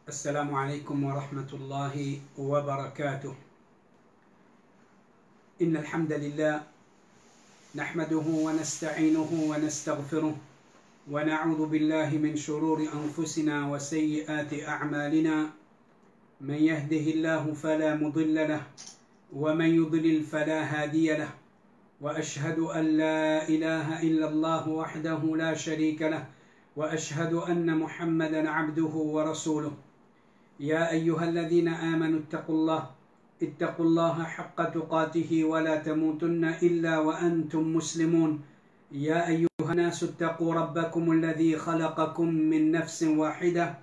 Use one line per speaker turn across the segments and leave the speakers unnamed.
السلام عليكم ورحمة الله وبركاته. إن الحمد لله نحمده ونستعينه ونستغفره ونعوذ بالله من شرور أنفسنا وسيئات أعمالنا. من يهده الله فلا مضل له ومن يضلل فلا هادي له، وأشهد أن لا إله إلا الله وحده لا شريك له، وأشهد أن محمدا عبده ورسوله. يا أيها الذين آمنوا اتقوا الله حق تقاته ولا تموتن إلا وأنتم مسلمون. يا أيها الناس اتقوا ربكم الذي خلقكم من نفس واحدة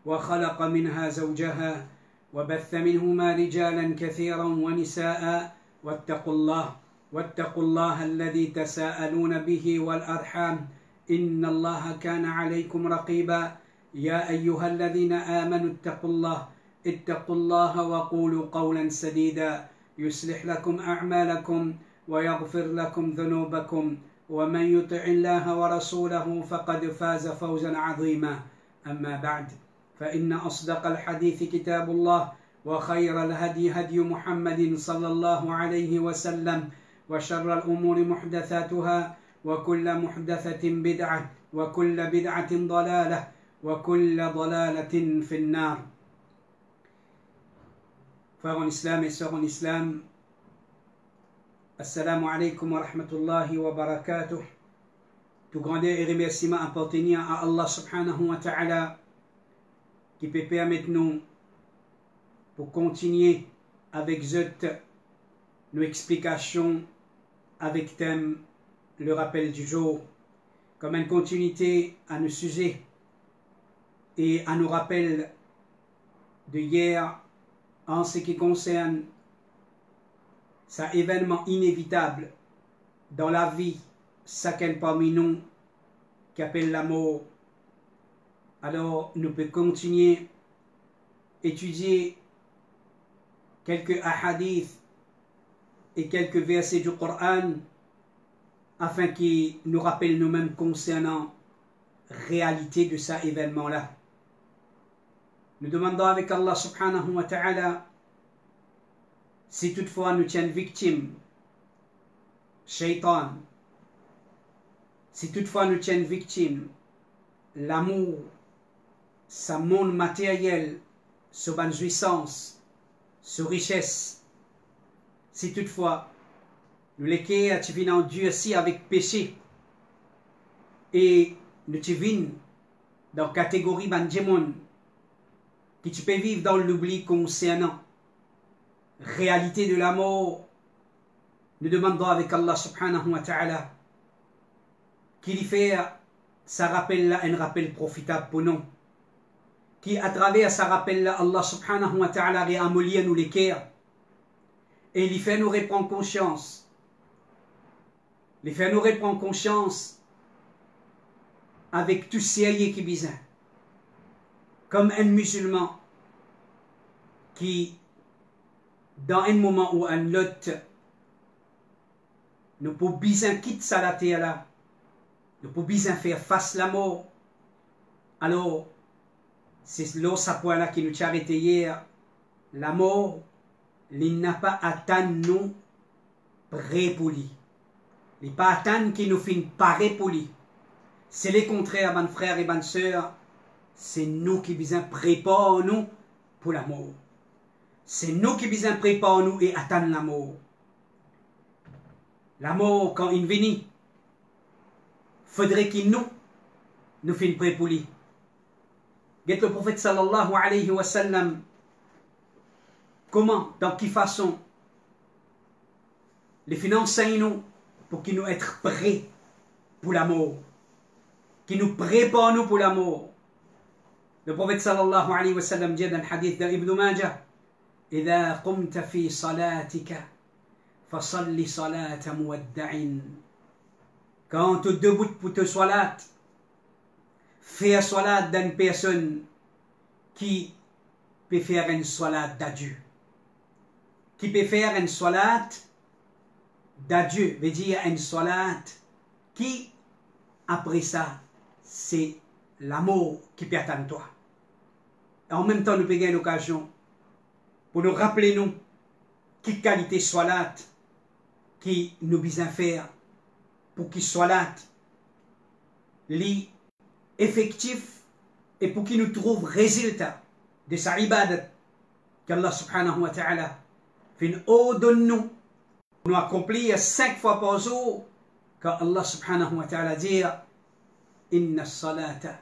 وخلق منها زوجها وبث منهما رجالا كثيرا ونساء واتقوا الله الذي تساءلون به والأرحام إن الله كان عليكم رقيبا. يا أيها الذين آمنوا اتقوا الله وقولوا قولا سديدا يصلح لكم أعمالكم ويغفر لكم ذنوبكم، ومن يطع الله ورسوله فقد فاز فوزا عظيما. أما بعد، فإن أصدق الحديث كتاب الله، وخير الهدي هدي محمد صلى الله عليه وسلم، وشر الأمور محدثاتها، وكل محدثة بدعة، وكل بدعة ضلالة، وكل ضلالة في النار. Frères en islam et sœurs en islam, assalamu alaikum wa rahmatullahi wa barakatuh. Tout grandeur et remerciements appartenant à Allah subhanahu wa ta'ala, qui peut permettre nous pour continuer avec nos explications avec thème le rappel du jour, comme une continuité à nos sujets et à nos rappels de hier en ce qui concerne cet événement inévitable dans la vie chacun parmi nous qui appelle la mort. Alors nous pouvons continuer à étudier quelques hadiths et quelques versets du Coran afin qu'ils nous rappellent nous-mêmes concernant la réalité de cet événement-là. Nous demandons avec Allah subhanahu wa ta'ala, si toutefois nous tiens victimes, shaitan, si toutefois nous tiens victimes, l'amour, sa monde matériel, sa bonne jouissance, sa richesse, si toutefois nous les à tu endurci avec péché et nous tu viens dans la catégorie bandjemon qui tu peux vivre dans l'oubli concernant réalité de la mort, nous demandons avec Allah subhanahu wa ta'ala qu'il y fait ça rappel là un rappel profitable pour nous, qui à travers ça rappel là Allah subhanahu wa ta'ala réamolie nous les cœurs et il fait nous reprendre conscience, il fait nous reprendre conscience avec tout sérieux qui besoin, comme un musulman qui, dans un moment ou un autre, nous pouvons bien quitter la terre là, nous pouvons bien faire face à la mort. Alors, c'est là ce point-là qui nous a arrêté hier. La mort, il n'a pas atteint nous prêt pour lui. Il n'a pas atteint qui nous fait pareil pour lui. C'est le contraire, mes frères et mes sœurs. C'est nous qui besoin préparer nous pour la mort. C'est nous qui besoin préparer nous et attendre la mort. La mort, quand il vient, faudrait qu'il nous fasse prêt pour lui. Le prophète sallallahu alayhi wa sallam, comment, dans quelle façon, les finances nous pour qu'il nous être prêts pour la mort, qui nous prépare nous pour la mort. Le prophète sallallahu alayhi wa sallam dit dans le hadith d'Ibn Majah, إذا قمت في صلاتك فصل صلاة مودع. Quand tu es debout pour te salat, fais salat d'une personne qui peut faire une salat d'adieu. Qui peut faire une salat d'adieu, veut dire une salat qui, après ça, c'est l'amour qui peut attendre toi. Et en même temps, nous payons l'occasion pour nous rappeler, nous, quelle qualité salat qui nous besoin faire pour qu'il salat effectif et pour qu'il nous trouve résultat de sa ibadat qu'Allah subhanahu wa ta'ala fait une ode de nous pour nous accomplir 5 fois par jour car Allah subhanahu wa ta'ala dit inna as-salata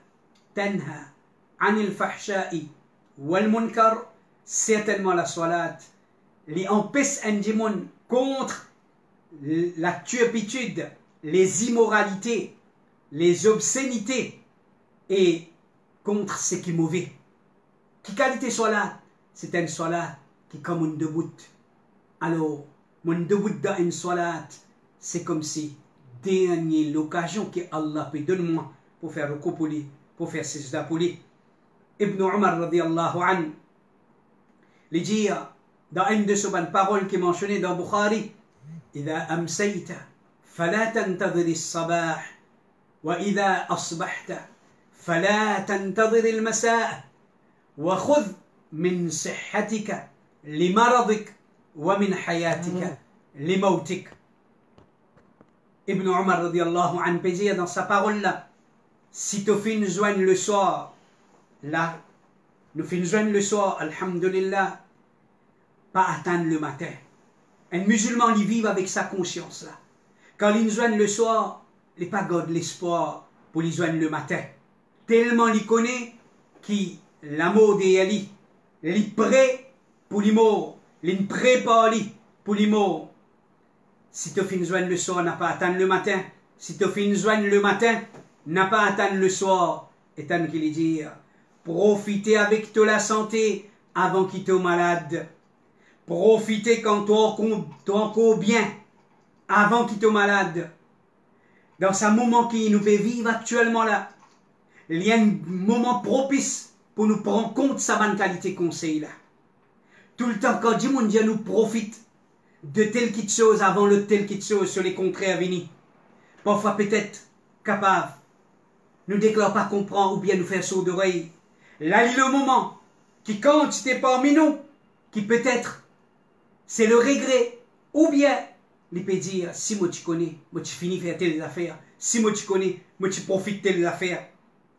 tanha anil fahsha'i wal munkar, certainement la salat li empêche un démon contre la turpitude, les immoralités, les obscénités et contre ce qui est mauvais. Qui qualité salat? C'est une salat qui est comme une debout. Alors, mon debout dans une salat, c'est comme si dernière l'occasion que Allah peut donner moi pour faire le coup pour lui, pour faire ses pour lui. Ibn Umar radiyallahu an, il dit dans une de ses bonnes paroles qui est mentionnée dans Bukhari, إذا أمسيت فلا تنتظر الصباح وإذا أصبحت فلا تنتظر المساء وخذ من صحتك لمرضك ومن حياتك لموتك. Ibn Umar radiallahu anhu peut dire dans sa parole là, si tu fais une joigne le soir, là, nous faisons une joigne le soir, alhamdulillah, pas attendre le matin. Un musulman, il vit avec sa conscience là. Quand il joigne le soir, il n'est pas garde l'espoir pour il joindre le matin. Tellement il connaît qui l'amour de Ali, il est prêt pour les morts, il prépare pour les morts. Si tu finis joindre le soir, n'a pas attendre le matin. Si tu finis joindre le matin, n'a pas attendre le soir. Et tant qu'il dit, profitez avec toi la santé avant qu'il te malade. Profitez quand tu es encore bien avant qu'il te malade. Dans ce moment qui nous fait vivre actuellement là, il y a un moment propice pour nous prendre compte de sa bonne qualité conseil là. Tout le temps quand Dieu nous profite de telle petite chose avant le telle petite chose sur les contrées à venir. Parfois peut-être capable, nous déclare pas comprendre ou bien nous faire sourd d'oreille. Là il est le moment qui quand tu n'es parmi nous, qui peut-être c'est le regret, ou bien il peut dire, si moi tu connais, moi tu finis faire telles affaires, si moi tu connais, moi tu profites telles affaires.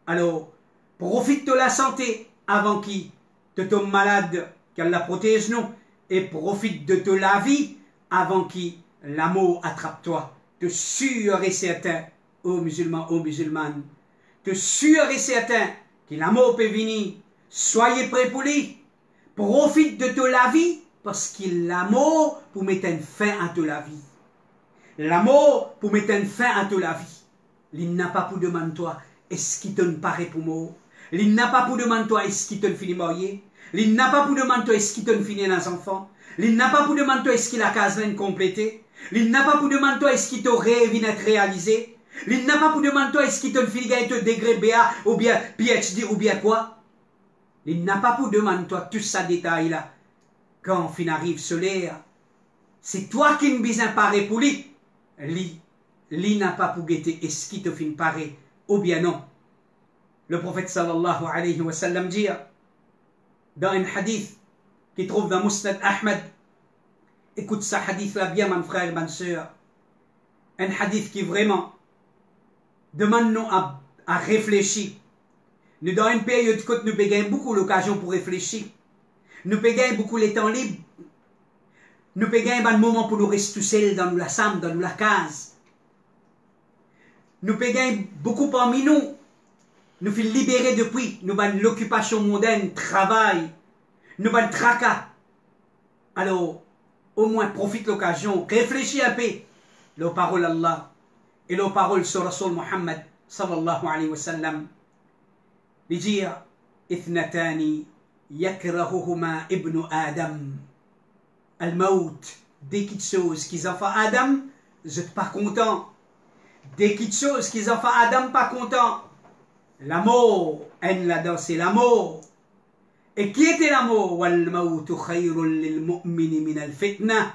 Alors, profite de la santé avant qu'il te tombe malade, qu'elle la protège nous, et profite de la vie avant qu'il l'amour attrape toi. Te sûr et certain, ô musulmans, ô musulmanes, te sûr et certain que l'amour peut venir, soyez prêts pour lui, profite de la vie, parce qu'il l'amour pour mettre une fin à toute la vie. L'amour pour mettre une fin à toute la vie. Il n'a pas pour demander toi, est-ce qu'il te paraît pour moi? Il n'a pas pour demander toi, est-ce qu'il te finit marié? Il n'a pas pour demander toi, est-ce qu'il te finit dans enfants? Il n'a pas pour demander toi, est-ce qu'il a case complétée? Il n'a pas pour demander toi, est-ce qu'il te rêve d'être réalisé? Il n'a pas pour demander toi, est-ce qu'il te finit être degré BA ou bien PhD ou bien quoi? Il n'a pas pour demander toi tout ça détail là. Quand fin arrive solaire, c'est toi qui me besoin parler pour lui. Lui n'a pas pour guetter est-ce qu'il te fin parler ou bien non. Le prophète sallallahu alayhi wa sallam dit dans un hadith qui trouve dans Musnad Ahmad, écoute ce hadith là bien mon frère et ma soeur, un hadith qui vraiment demande nous à réfléchir. Nous dans une période où nous avons beaucoup l'occasion pour réfléchir. Nous payons beaucoup les temps libres. Nous payons un moment pour nous rester seuls dans la chambre, dans la case. Nous payons beaucoup parmi nous. Nous faisons libérer depuis. Nous avons l'occupation mondaine, travail. Nous avons tracas. Alors, au moins, profite l'occasion. Réfléchis un peu. Les paroles d'Allah et les paroles sur Rasul Muhammad sallallahu alayhi wa sallam. Les dire, Ithnatani. Yakrahuhuma ibn Adam. Al-Maut. Des petites choses qu'ils ont fait Adam, vous n'êtes pas content. Des petites choses qu'ils ont fait Adam, pas content. La mort, elle là-dedans, c'est la mort. Et qui était la mort? Wal-Maut khayrun lil-mu'mini min al-fitna.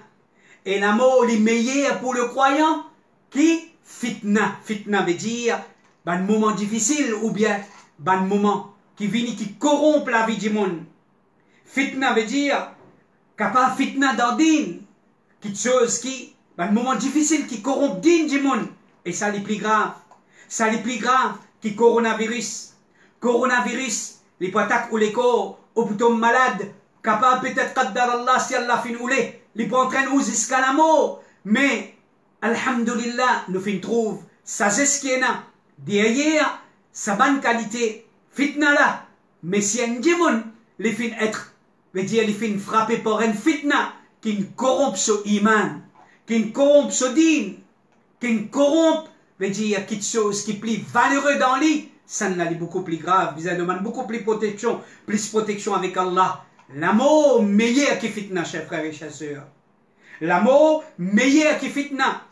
Et la mort, est meilleure pour le croyant qui fitna. Fitna veut dire, un moment difficile ou bien un moment qui viennent, qui corrompent la vie du monde. Fitna veut dire, capable fitna dans din, quelque chose qui, dans un moment difficile, qui corrompt din du monde. Et ça les plus grave. Ça les plus grave qui coronavirus. Coronavirus, les patates ou les corps, ou plutôt malades, capable peut-être qaddar Allah si Allah fin oulé, les pas en train de jusqu'à la mort. Mais, alhamdulillah, nous fin trouve, sagesse qui est là, derrière, sa bonne qualité, fitna là, mais si un démon, les fin être, veut dire, les fin frapper par une fitna, qui ne corrompt ce iman, qui ne corrompt ce din, qui ne corrompt, veut dire, quelque chose qui est plus valeureux dans lui, ça en est beaucoup plus grave, ça demande beaucoup plus protection avec Allah. L'amour meilleur qui fitna, chers frères et chers sœurs. L'amour meilleur qui fitna.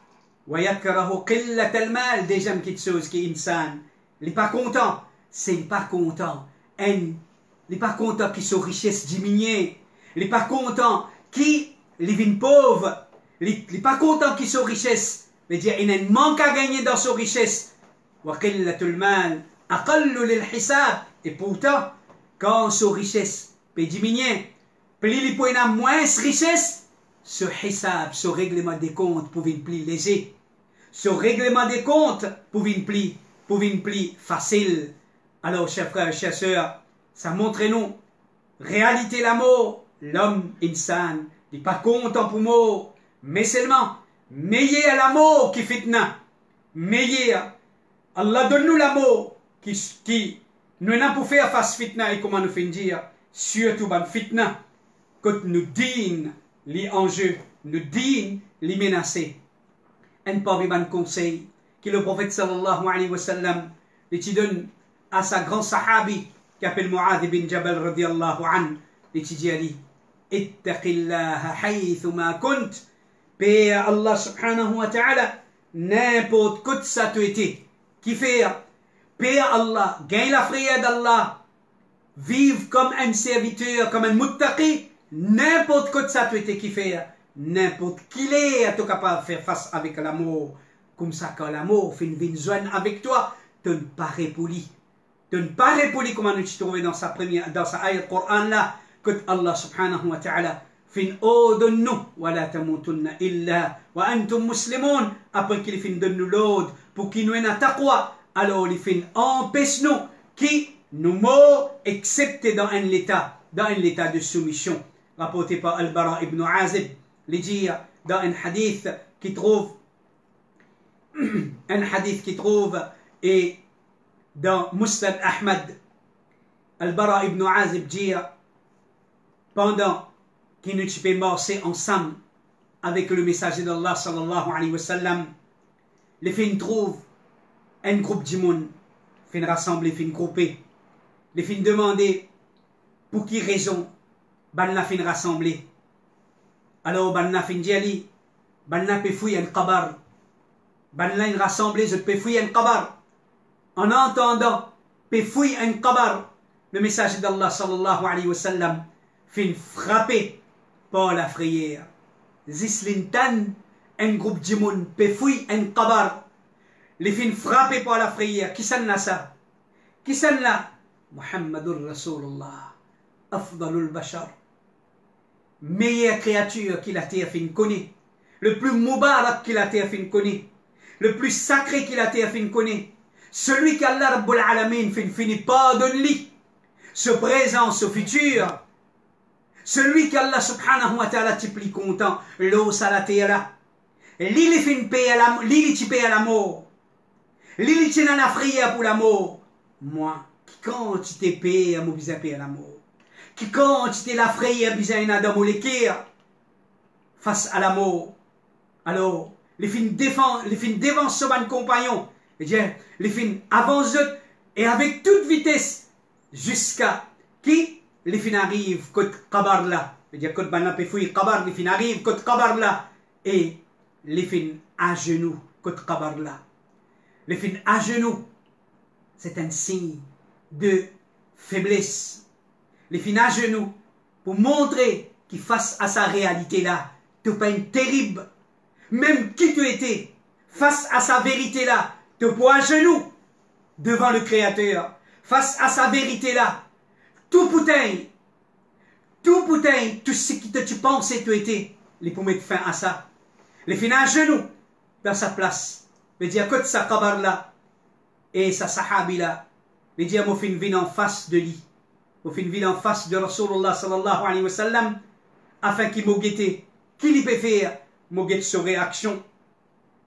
وَيَكْرَهُ قِلَّةَ الْمَالِ, déjà une petite chose qui est insane. Il n'est pas content. C'est pas content. Il n'est pas content qui sont richesses diminuées. Il n'est pas content qui les vins pauvres. Il n'est pas content qui sont richesses. Mais dire, il y a un manque à gagner dans son richesse. وَقِلَّةُ الْمَالِ أَقَلُّ لِلْحِسَابِ. Et pourtant, quand son richesse peut diminuer, plus il peut avoir moins de richesse, ce hisab, ce règlement des comptes pour une plus léger. Ce règlement des comptes pour une plus facile. Alors, chers frères, chers sœurs, ça montre nous, réalité l'amour, l'homme insan, n'est pas content pour mort, mais seulement, meilleur l'amour qui fitna, meilleur. Allah donne-nous l'amour qui nous n'a pour faire face fitna et comment nous fait dire, surtout ban fitna, quand nous dîne les enjeux, nous dîne les menacer. Un parmi les conseils que le prophète sallallahu alayhi wa sallam lui donne à sa grand sahabi qui appelle Mu'adh ibn Jabal radiyallahu an, lui dit Ali, ittaqillaha haythu ma kunt, paix à Allah subhanahu wa ta'ala, n'importe quoi ça tu étais, qui fait, paix à Allah, gagne la frayeur d'Allah, vive comme un serviteur, comme un muttaqi, n'importe quoi ça tu étais qui fait, n'importe qui est capable de faire face avec l'amour. Comme ça, quand l'amour fait une joindre avec toi, tu ne pas répoli. Tu ne pas répoli comme nous trouvons dans sa ayat Coran là, que Allah subhanahu wa ta'ala fin ordonne-nous, wa la tamutunna illa wa antum muslimun, après qu'il fin donne nous l'ordre pour qu'il nous ait un taqwa, alors il fin empêche-nous qui nous morts excepté dans un état de soumission. Rapporté par Al-Bara ibn Azib, les dire dans un hadith qui trouve et dans Musnad Ahmad, Al-Bara ibn Azib dit pendant qu'ils nous peut marcher ensemble avec le messager d'Allah sallallahu alayhi wa sallam, les fins trouvent un groupe de monde, fin rassembler, fin grouper, les fins demander pour qui raison ban la fin rassembler. Alors ban la fin dit ban la peut fouiller un qabar, ban la une rassemblée, je peux fouiller un qabar. En entendant peut fouiller un qabar, le messager d'Allah sallallahu alayhi wa sallam fin frappé par la frayère. Zislintan, un groupe de monde peut fouiller un qabar, les fin frappé par la frayère. Qui s'en a ça? Qui s'en a? Muhammadur Rasulullah, afdalul bashar, meilleure créature qui la terre fin connaît, le plus mubarak qui la terre fin connaît, le plus sacré qui la terre fin connaît, celui qu'Allah Rabbul Alamin finit pardonne-lui, ce présent, ce futur, celui qu'Allah subhanahu wa ta'ala t'y plie content, l'eau à la terre là, l'île fin paye à la, l'île t'y paye à la mort, l'île t'y n'a la frière pour la mort. Moi, quand tu t'es payé à m'obliger à la mort, qui quand tu t'es la frayère bizarre à dans face à la mort, alors les fins dévancent ce ban compagnon, et bien les fins avancent et avec toute vitesse jusqu'à qui les fins arrivent côté qabar là, et dire côté ban la fouille qabar, les fins arrivent côté qabar là et les fins à genoux côté qabar là, les fins à genoux, c'est un signe de faiblesse. Les fins à genoux pour montrer qu'il face à sa réalité là, tu pas une terrible, même qui tu étais, face à sa vérité là, tu pas à genoux devant le Créateur, face à sa vérité-là, tout putain, tout ce qui tu pensais, tu étais, les pour mettre fin à ça. Les finit à genoux dans sa place. Les dire que sa kabar là, et sa sahabi là, les dire moi fin vin en face de lui. Moi fin vin en face de Rasulullah sallallahu alayhi wa sallam, afin qu'il m'ait guetté, qu'il y peut faire, m'ait guetté sa réaction.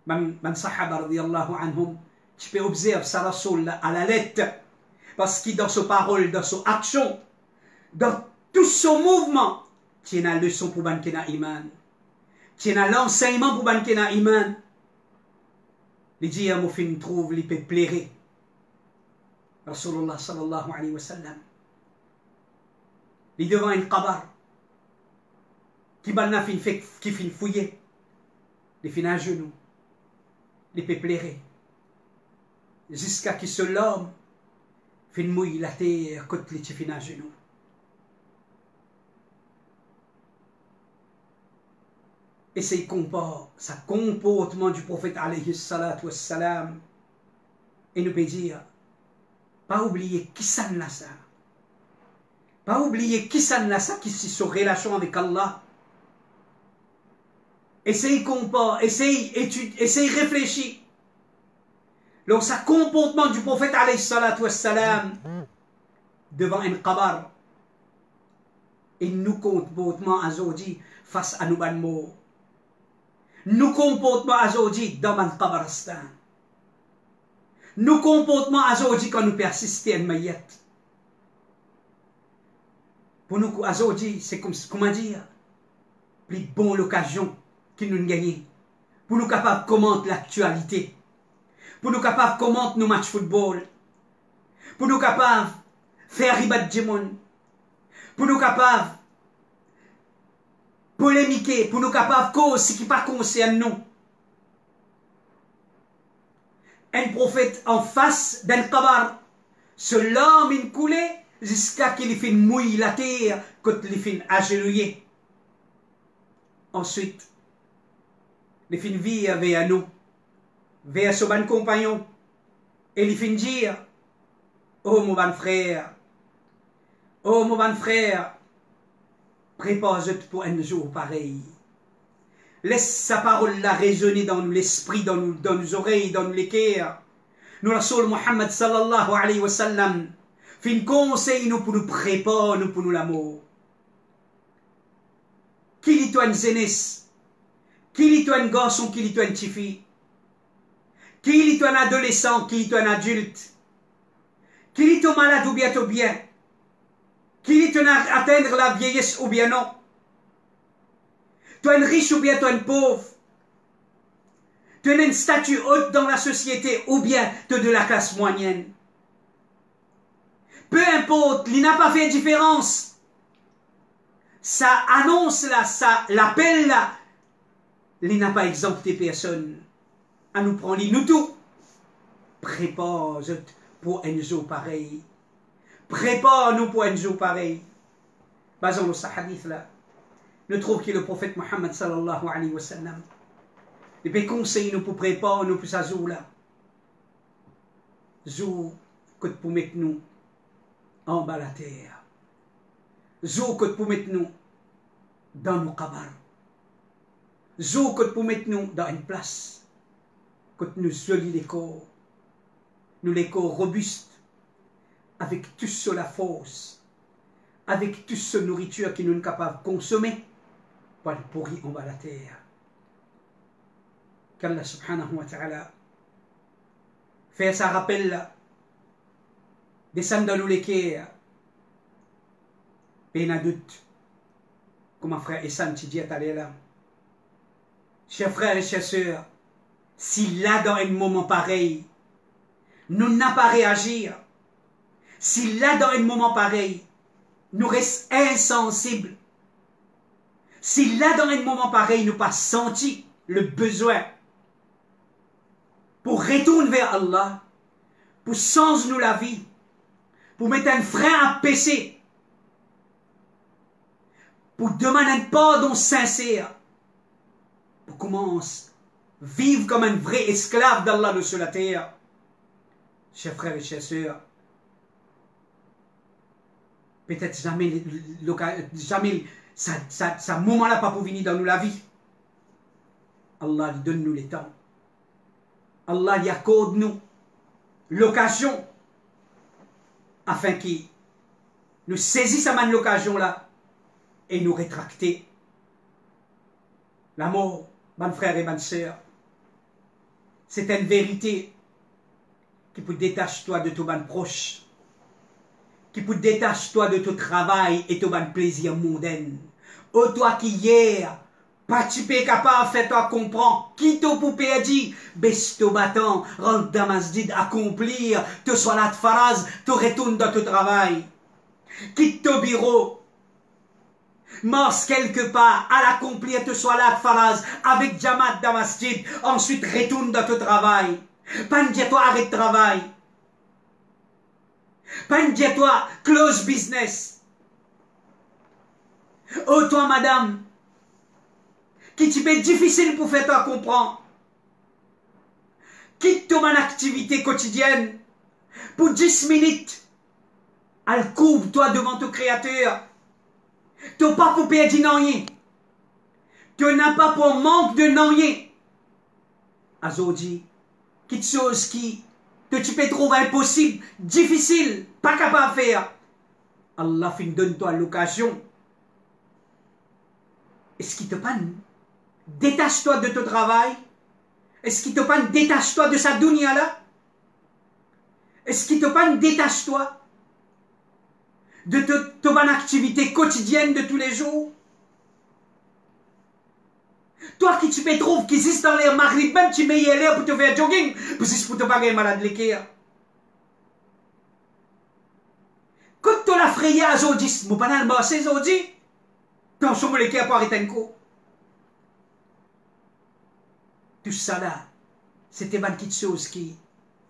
Man sahaba radiyallahu anhum, tu peux observer sa Rasul là à la lettre, parce qu'il dans ses paroles, dans son action, dans tout son mouvement, tu as une leçon pour ban kena iman. Tu as l'enseignement pour ban kena iman. Les dieux m'ont fait trouve les peut plaire. Rasulullah sallallahu alayhi wa sallam. Les devant une kabar. Qui balna fin fait, qui fin fouiller. Les fin à genoux. Les peut plaire. Jusqu'à qui ce l'homme fin mouille la terre côté les fin à genoux. Et c'est sa comportement du prophète alayhi salatu wassalam. Et nous peut dire, pas oublier qui s'en a ça. Pas oublier qui s'en a ça, qui est sur relation avec Allah. Essaye comporter, essaye réfléchir. Donc, sa comportement du prophète alayhi salatu wassalam devant un kabar. Et nous comportement aujourd'hui face à nous ban mots. Nous comportement aujourd'hui dans le kabaristan. Nous comportement aujourd'hui quand nous persistons en mayet. Pour nous aujourd'hui, c'est comme comment dire, plus bonne l'occasion que nous gagnons. Pour nous capables de commenter l'actualité. Pour nous capables de commenter nos matchs football. Pour nous capables de faire ribat djemon. Pour nous capables polémiquer, pour nous capables de cause ce qui pas concerne nous. Un prophète en face d'un kabar, ce l'homme in coulé jusqu'à qu'il fin mouille la terre quand il fin agenouillé. Ensuite, il fin vivre vers nous, vers son bon compagnon, et il fin dire, oh mon bon frère, prépare-toi pour un jour pareil. Laisse sa parole là résonner dans l'esprit, dans nos oreilles, dans les cœurs. Nous, Rasul Muhammad sallallahu alayhi wa sallam, fin conseil nous pour nous préparer, nous pour nous l'amour. Qu'il y toi une jeunesse, qu'il y toi un garçon, qu'il y toi une petite fille, qu'il y toi un adolescent, qu'il y toi un adulte, qu'il y toi malade ou bientôt bien, qu'il y toi atteindre la vieillesse ou bien non. Tu es un riche ou bien tu es un pauvre. Tu es une statue haute dans la société ou bien tu es de la classe moyenne. Peu importe, il n'a pas fait de différence. Ça annonce là, ça l'appelle là. Il n'a pas exempté personne. À nous prendre, nous tout. Prépare-toi pour un jour pareil. Prépare-nous pour un jour pareil. Basons le hadith là. Nous trouvons que le prophète Muhammad sallallahu alayhi wa sallam, il peut conseiller nous pour préparer nous pour ce jour-là. Jour que pour mettre nous en bas la terre. Jour que pour mettre nous dans nos kabars. Jour que pour mettre nous dans une place. Que nous soyons les corps. Nous les corps robustes. Avec tout ce la force. Avec toute ce nourriture que nous sommes capables de consommer. Pas le pourri en bas la terre. Qu'Allah subhanahu wa ta'ala fait ça rappel là. Descend dans nous les cœurs. Peine à doute. Comme un frère Essan qui dit à là. Chers frères et chers sœurs, si là dans un moment pareil, nous n'a pas réagir, si là dans un moment pareil, nous restons insensibles, si là dans un moment pareil, nous pas senti le besoin pour retourner vers Allah, pour changer nous la vie, pour mettre un frein à péché, pour demander un pardon sincère, pour commencer à vivre comme un vrai esclave d'Allah sur la terre. Chers frères et chers sœurs, Peut-être jamais, jamais ça moment-là pas pour venir dans nous la vie. Allah lui donne nous les temps. Allah lui accorde nous l'occasion afin qu'il nous saisisse à l'occasion là et nous rétracter. La mort, mon frère et ma soeur, c'est une vérité qui peut détacher toi de ton bon proche, qui peut détacher toi de ton travail et ton bon plaisir mondain. Oh toi qui hier, pas tu peux capable de faire toi comprendre, qui t'a pour perdre, baisse ton bâton, rentre dans masjid, accomplir, te sois là de phrase, te retourne dans ton travail. Quitte ton bureau, marche quelque part, à l'accomplir, te sois là de phrase, avec Jamaat dans masjid, ensuite retourne dans ton travail. Pas ne dis-toi arrête travail. Pas ne dis-toi close business. Oh toi madame, qui tu peux difficile pour faire toi comprendre. Quitte ton activité quotidienne pour 10 minutes. Elle couvre-toi devant ton créateur. Tu n'as pas pour perdre rien. Tu n'as pas pour manque de rien. Azodi, quelque chose qui que tu peux trouver impossible, difficile, pas capable de faire. Allah donne-toi l'occasion. Est-ce qu'il te panne? Détache-toi de ton travail. Est-ce qu'il te panne? Détache-toi de sa dunya là. Est-ce qu'il te panne? Détache-toi de ton activité quotidienne de tous les jours. Toi qui tu peux trouver qui existe dans l'air maghrib, même tu mets l'air pour te faire jogging, pour te pas malade l'équerre. Quand tu l'as frayé à Zodis, mon panal m'a assez Zodi, ton chou l'équerre pour arrêter un coup. Tout ça là, c'était une petite chose qui,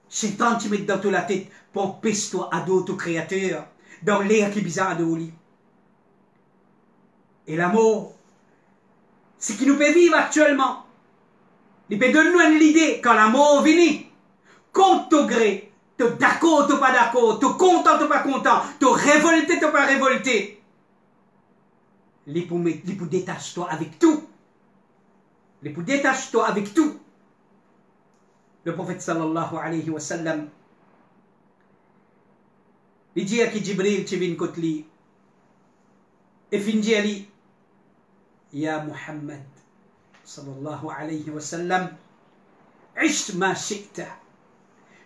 c'est 30 mètres dans toute la tête pour empêcher toi à d'autres créateurs, dans l'air qui est bizarre de lit. Et l'amour, ce qui nous fait vivre actuellement, il peut donner l'idée quand l'amour vient, compte au gré, tu es d'accord, tu n'es pas d'accord, tu es content, tu n'es pas content, tu es révolté, tu n'es pas révolté. Il peut détacher-toi avec tout. Il peut détacher-toi avec tout. Le prophète sallallahu alayhi wa sallam, il dit à Jibril qui vient côté lui, et fin dit à lui, Ya Muhammad sallallahu alayhi wa sallam, ish ma shi'ta.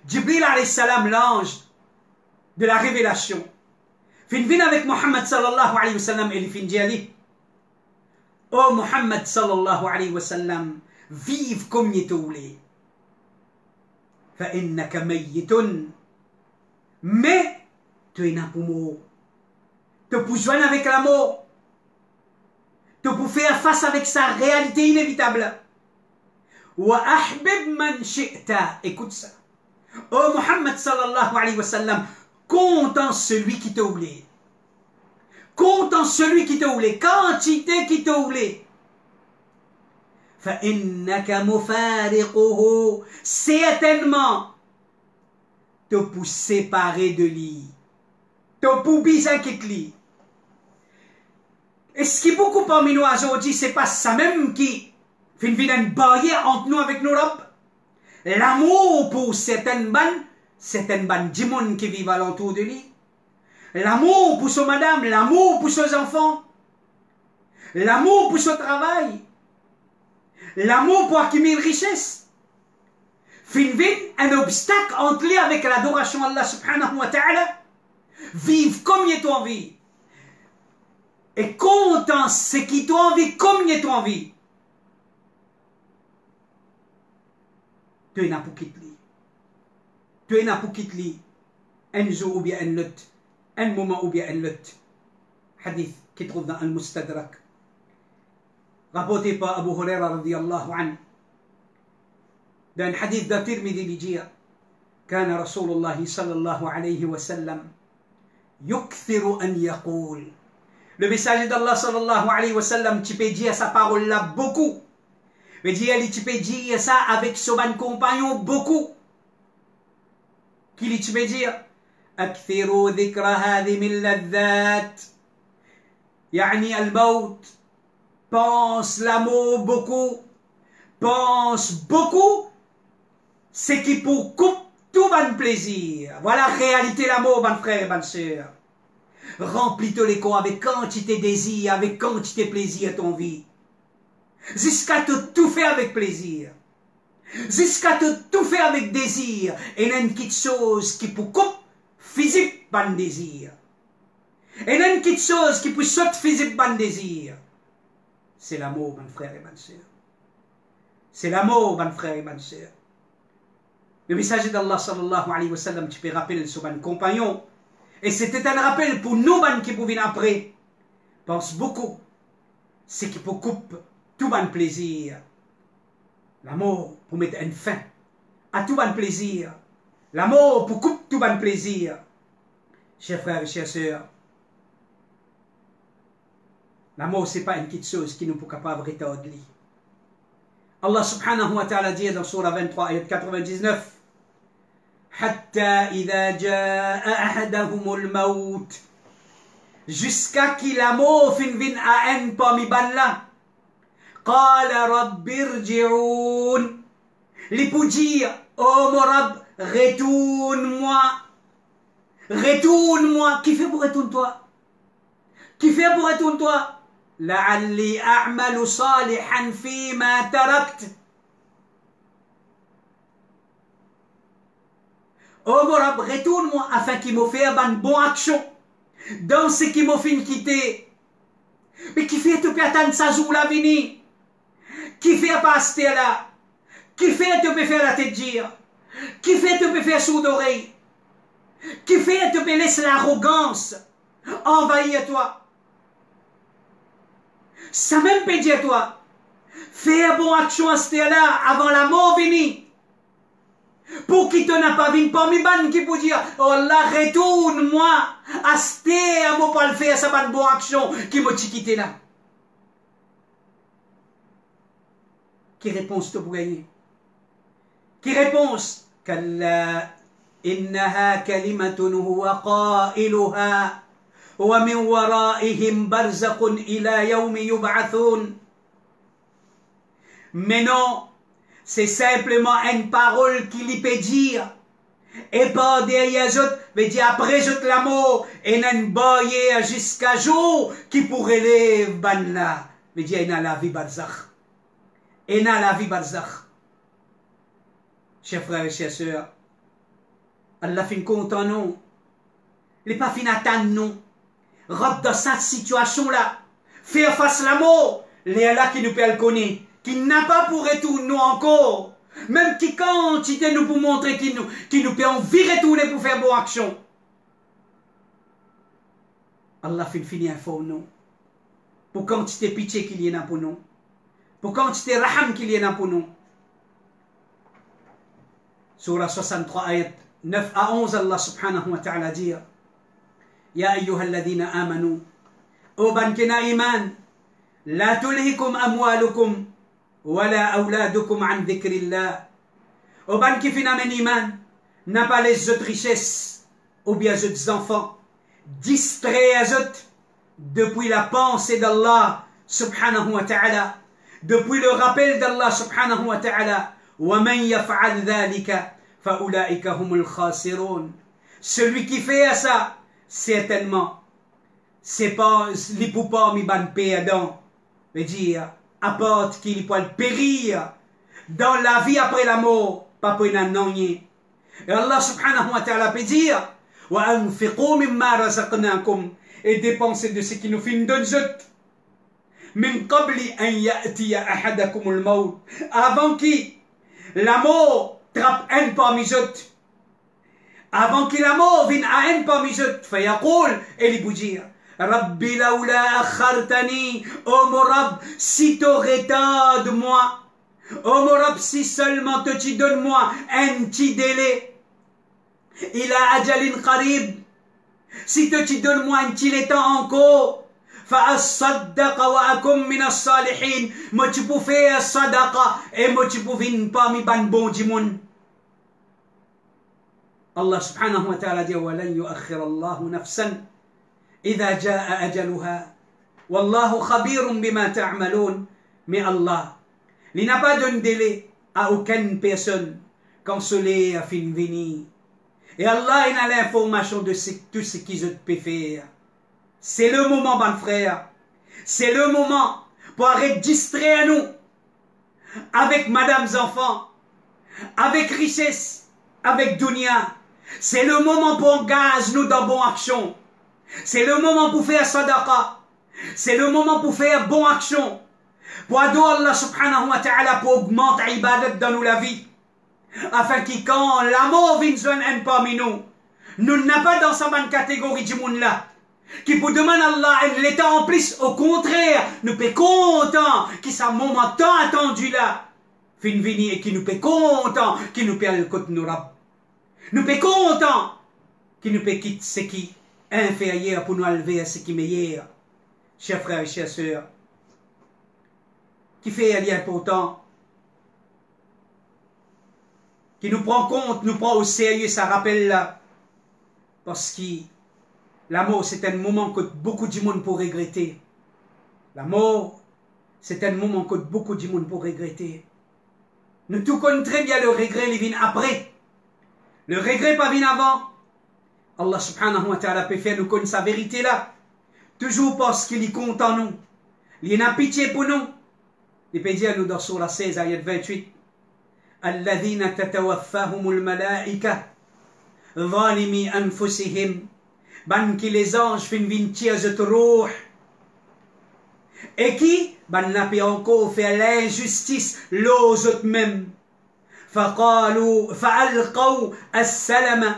Jibril alayhi salam, l'ange de la révélation, vient avec Muhammad sallallahu alayhi wa sallam et il fin dit à lui, oh Muhammad sallallahu alayhi wa sallam, vive comme il te voulait. فإنك ميت. Mais tu es là pour mort. Tu peux joindre avec la mort. Tu peux faire face avec sa réalité inévitable. وأحبب من شئت. Écoute ça. Oh Muhammad sallallahu alayhi wa sallam, compte en celui qui t'a oublié. Compte en celui qui t'a oublié. Quantité qui t'a oublié. فإنك مفارقه. Certainement te pour séparer de lui, te pour biser quitte lui. Et ce qui est beaucoup parmi nous aujourd'hui, c'est pas ça même qui fait une barrière entre nous avec nos robes. L'amour pour certaines bandes du monde qui vivent alentour de lui. L'amour pour son madame, l'amour pour ses enfants, l'amour pour son travail, l'amour pour acquérir une richesse. Finvin, un obstacle entre lui avec l'adoration d'Allah subhanahu wa ta'ala. Vive comme il est en vie. Et content ce qui t'ont envie comme il est en vie. Tu es là pour quitter lui. Tu es là pour quitter lui. Un jour ou bien un autre. Un moment ou bien un autre. Hadith qui trouve dans Al-Mustadrak. Rapporté par Abu Huraira radiyallahu anhu. Dans un hadith de Tirmidhi Bijia. كان رسول الله صلى الله عليه وسلم يكثر أن يقول. Le messager d'Allah sallallahu alayhi wa sallam, tu peux dire sa parole là beaucoup. Mais tu peux dire ça avec son compagnon beaucoup. Qui tu peux dire? أكثروا ذكر هذه اللذات يعني الموت. Pense l'amour beaucoup, pense beaucoup, ce qui pour coupe tout bon plaisir. Voilà la réalité l'amour, bon frère et bonne sœur. Remplis ton corps avec quantité de désir, avec quantité de plaisir à ton vie. Jusqu'à tout faire avec plaisir. Jusqu'à tout faire avec désir. Et il y a une petite chose qui pour coupe physique, bon désir. Et il y a une petite chose qui pour sauter physique, bon désir. C'est l'amour, mon frère et ma sœur. C'est l'amour, mon frère et ma sœur. Le messager d'Allah sallallahu alayhi wa sallam, tu peux rappeler sur mon compagnon. Et c'était un rappel pour nous, qui pour venir après. Pense beaucoup. C'est qui pour couper tout bon plaisir. L'amour pour mettre une fin à tout bon plaisir. L'amour pour couper tout bon plaisir. Chers frères et chères sœurs, l'amour, ce n'est pas une petite chose qui nous peut capable de rétablir. Allah subhanahu wa ta'ala dit dans Surah 23, ayat 99, Hatta idha ja'a ahadahum al-maut, jusqu'à qui l'amour fin vin à un parmi banla, qala rabbirji'oun, li pour dire, oh mon Rabb, retourne-moi, retourne-moi. Qui fait pour retourne-toi? Qui fait pour retourne-toi? لعلي أعمل صالحا فيما تركت. Oh mon Rabb, retourne-moi afin qu'il me fasse une bonne action dans ce qui m'a fait quitter. Mais qui fait te peut attendre sa jour la venir? Qui fait pas rester là? Qui fait te peut faire la tête dire? Qui fait te peut faire sourd d'oreille? Qui fait te peut laisser l'arrogance envahir toi? Ça même peut dire toi, fais bonne action à ce là avant la mort venir. Pour qui te n'a pas vu parmi ban qui peut dire, oh là, retourne-moi, à ce à moi pas le faire, ça va une bonne action qui m'a quitté là. Qui réponse te pour gagner? Qui réponse? Kalla innaha kalimatun huwa qailuha. ومن ورائهم برزخ إلى يوم يبعثون. Mais non, c'est simplement une parole qu'il y peut dire. Et pas derrière eux, mais dire après eux la mort, et n'en bailler jusqu'à jour qui pourrait lever banla. Mais dire, il y a la vie barzakh. Il y a la vie barzakh. Chers frères et chères sœurs, Allah fin content nous. Il n'est pas fin attendre nous. Rob dans cette situation-là, faire face à la mort, les Allah qui nous peut le connaître, qui n'a pas pour retourner nous encore, même qui quantité nous pour montrer qui nous peut envie retourner pour faire bonne action. Allah fait finir pour nous, pour quantité pitié qu'il y en a pour nous, pour quantité raham qu'il y en a pour nous. Surah 63, ayat 9 à 11, Allah subhanahu wa ta'ala dit, يا أيها الذين آمنوا أوبانكنا إيمان لا تلهكم أموالكم ولا أولادكم عن ذكر الله. أوبانكي فينا من إيمان n'a pas les autres richesses ou bien les autres enfants distraits les autres depuis la pensée d'Allah subhanahu wa ta'ala, depuis le rappel d'Allah subhanahu wa ta'ala. ومن يفعل ذلك فأولئك هم الخاسرون. Celui qui fait ça, certainement, c'est pas les poupons mi ban perdant, veut dire, apporte qu'il peut périr dans la vie après la mort, pas pour une annonce. Et Allah subhanahu wa ta'ala peut dire, wa anfiqu mimma razaqnakum, et dépensez de ce qui nous fait donne zut. Min qabli an ya'tiya ahadakum al-maut, avant qui la mort trappe un parmi eux. Avant que la mort vienne à un parmi eux, fayaqul, et il peut dire, Rabbi laula akhartani, oh mon Rabb, si t'aurais tant de moi, oh mon Rabb, si seulement tu donnes moi un petit délai, ila ajalin qarib, si tu donnes moi un petit temps encore, فأصدق وأكون من الصالحين, moi tu peux faire sadaqa et moi tu peux venir parmi ban bon du monde. Allah subhanahu wa ta'ala dit وَلَنْ يُؤَخِّرَ اللَّهُ نَفْسًا إِذَا جَاءَ أَجَلُهَا وَاللَّهُ خَبِيرٌ بِمَا تَعْمَلُونَ. Mais Allah, il n'a pas donné délai à aucune personne quand cela a fini. Et Allah il a l'information de tout ce qu'ils peuvent faire. C'est le moment, mon frère. C'est le moment pour arrêter de distraire nous avec madames enfants, avec richesse, avec dunya. C'est le moment pour engager nous dans bonne action. C'est le moment pour faire sadaqa. C'est le moment pour faire bonne action. Pour adorer Allah subhanahu wa ta'ala, pour augmenter l'ibadat dans nous la vie. Afin que quand la mort vienne joindre parmi nous, nous n'avons pas dans sa bonne catégorie du monde là. Qui pour demander à Allah l'état en plus, au contraire, nous sommes contents que ce moment tant attendu là, fin vini et qui nous sommes contents, qui nous perd le côté nous rab. Nous sommes contents, qui nous peut quitter ce qui est inférieur pour nous élever à ce qui est meilleur. Chers frères et chères sœurs, qui fait un lien important, qui nous prend compte, nous prend au sérieux, ça rappelle là, parce que la mort c'est un moment que beaucoup de monde pour regretter. La mort c'est un moment que beaucoup de monde pour regretter. Nous tout connaissons très bien le regret, il vient après. Le regret pas vient avant. Allah subhanahu wa ta'ala peut faire nous connaître sa vérité là. Toujours parce qu'il est content nous. Il a pitié pour nous. Il peut dire nous dans Surah 16, ayat 28. Alladhina tatawaffahumul malaika zalimi anfusihim. Ban qui les anges fin vintir zet rouh. Et qui ban n'a pas encore fait l'injustice l'aux autres même. Faqalu fa'alqaw as-salama.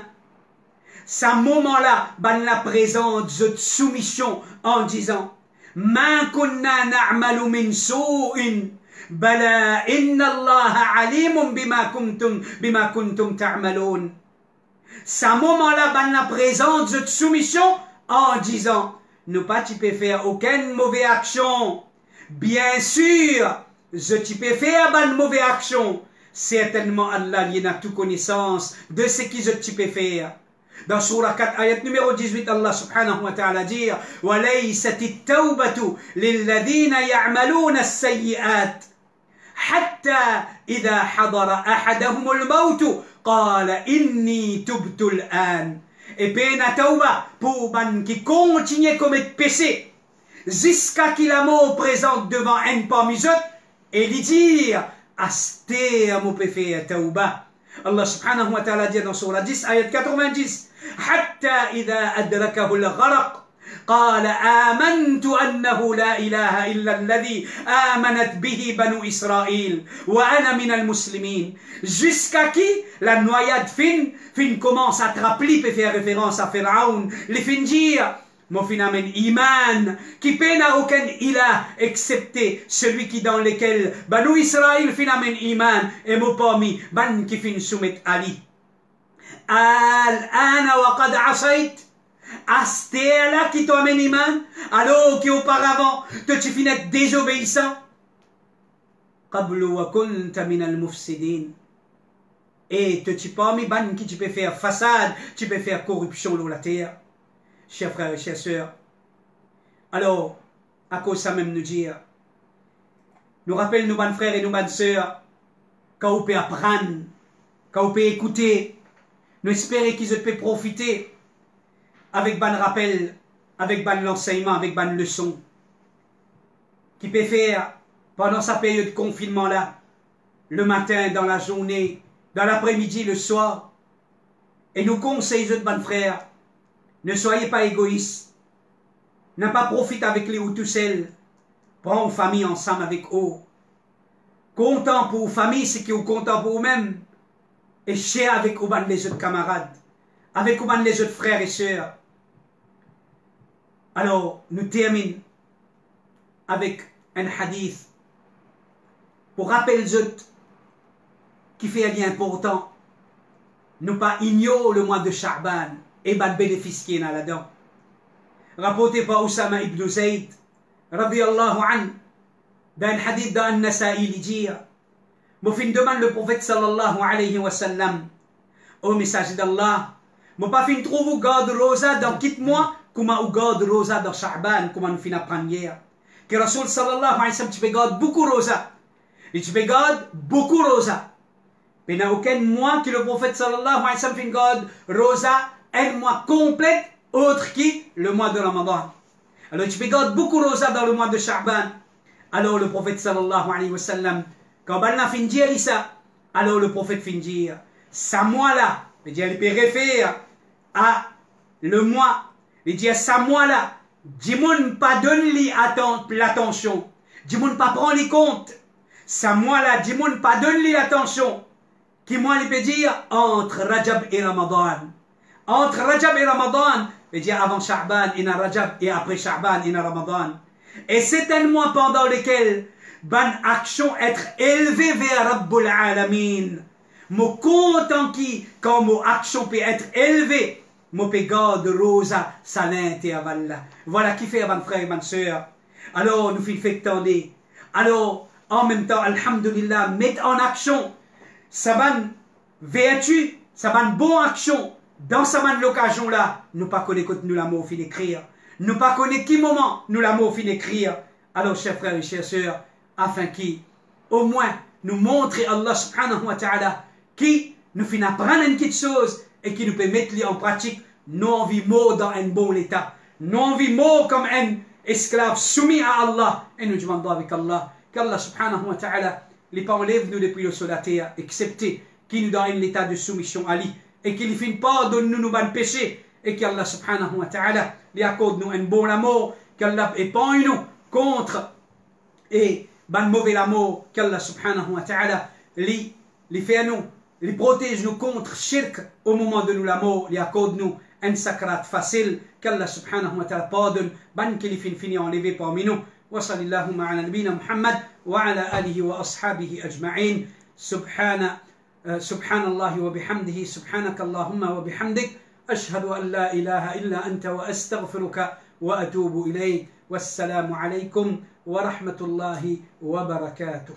Ce moment-là, ban la présente zet soumission en disant Ma kunna na'malu min su'in bala inna Allah alimun bima kuntum ta'malun. Ce moment-là, ban la présente de soumission en disant, nous pas tu peux faire aucune mauvaise action. Bien sûr, je tu peux faire une mauvaise action. Certainement, Allah y a toute connaissance de ce que je tu peux faire. Dans Surah 4, ayat numéro 18, Allah subhanahu wa ta'ala dit, وَلَيْسَتِ التَّوْبَةُ لِلَّذِينَ يَعْمَلُونَ السَّيِّئَاتِ حَتَّى إِذَا حَضَرَ أَحَدَهُمُ الْمَوْتُ قال إني تبت الآن. Et peine tauba pour ban qui continue à commettre péché jusqu'à qu'il la mort présente devant un parmi eux et lui dire Asté à mon péché tauba. Allah subhanahu wa ta'ala dit dans Surah 10 ayat 90 حتى إذا أدركه الغرق قال آمنت أنه لا إله إلا الذي آمنت به بنو إسرائيل وأنا من المسلمين. Jusqu'à qui la noyade fin commence à te rappeler, peut faire référence à Pharaon, les fin dire mon fin amène iman, qui peine à aucun ilah excepté celui qui dans lequel Banu Israël fin amène iman et mon parmi ban qui fin soumet Ali. Al-ana wa qad asayt. Astéala qui t'amène iman, alors qu'auparavant, tu finis désobéissant. Qablu wa kunta min al-mufsidin. Et tu parmi ban qui tu peux faire façade, tu peux faire corruption dans la terre. Chers frères et chères sœurs. Alors, à cause ça même nous dire, nous rappelle nos bonnes frères et nos bonnes sœurs, quand on peut apprendre, quand on peut écouter, nous espérons qu'ils peuvent profiter avec ban rappel, avec ban l'enseignement, avec ban leçon, qui peut faire pendant sa période de confinement là, le matin, dans la journée, dans l'après-midi, le soir. Et nous conseillons de ban frères, ne soyez pas égoïstes, n'a pas profité avec les ou tout seul, prends une famille ensemble avec eux, content pour famille, c'est qui est content pour eux-mêmes, et cher avec eux les autres camarades, avec eux les autres frères et sœurs. Alors, nous terminons avec un hadith pour rappeler les autres qui fait un lien important. Ne pas ignorer le mois de Sha'ban et le bénéfice qui est là-dedans. Rapporté par Oussama ibn Zayd, radiyallahu anhu, dans un hadith dans Nasa'i, il dit, me fin demande le prophète sallallahu alayhi wa sallam, au message d'Allah. Moi pas fin trouve garde rosa dans quitte-moi, comment ou garde rosa dans Sha'ban, comment nous fin apprendre hier. Que Rasul sallallahu alayhi wa sallam, tu peux garde beaucoup rosa. Et tu peux garde beaucoup rosa. Mais il n'y a aucun mois que le prophète sallallahu alayhi wa sallam fin garde rosa, un mois complet, autre que le mois de Ramadan. Alors tu peux garde beaucoup rosa dans le mois de Sha'ban. Alors le prophète sallallahu alayhi wa sallam, quand il a fin dire ça, alors le prophète fin dire, ça mois-là, il peut référer à le mois, il dit ça mois-là, dis-moi pas donner l'attention, dis-moi pas prendre les comptes, ça mois-là, dis-moi pas donner l'attention, qui moi il peut dire entre Rajab et Ramadan. Entre Rajab et Ramadan, il dit avant Sha'ban, il y a Rajab, et après Sha'ban, il y a Ramadan. Et c'est un mois pendant lequel ban action être élevé vers Rabbul Alamin. Mo content qui, quand mo action peut être élevé, mo peut garde rosa, salinte et avala. Voilà qui fait avant frère et ma soeur. Alors, nous fait tendre. Alors, en même temps, alhamdulillah, mettre en action, ça ban vertu, ça ban bon action. Dans sa ban l'occasion là, nous pas connaître nous l'amour fin d'écrire. Nous pas connaître qui moment nous l'amour fin d'écrire. Alors, chers frères et chères sœurs, afin qu'il, au moins, nous montre Allah subhanahu wa ta'ala qui nous fait apprendre une petite chose et qui nous peut mettre en pratique. Nous on vit mort dans un bon état. Nous on vit mort comme un esclave soumis à Allah. Et nous demandons avec Allah qu'Allah subhanahu wa ta'ala les pas enlève nous depuis le sol de la terre, excepté qu'il nous donne l'état de soumission à lui et qu'il ne finit pas de nous nos péchés et qu'Allah subhanahu wa ta'ala lui accorde nous un bon amour, qu'Allah épargne nous contre et ban mauvais amour, qu'Allah subhanahu wa ta'ala lui fait à nous, lui protège nous contre shirk au moment de nous l'amour, lui accorde nous un sakrat facile, qu'Allah subhanahu wa ta'ala pardonne, ban qu'il finit enlevé parmi nous. Wa sallallahu ala nabina Muhammad wa ala alihi wa ashabihi ajma'in. Subhanallah wa bihamdihi, subhanaka Allahumma wa bihamdik, ashhadu an la ilaha illa anta wa astaghfiruka wa atubu ilayk. Wassalamu alaykum wa rahmatullahi wa barakatuh.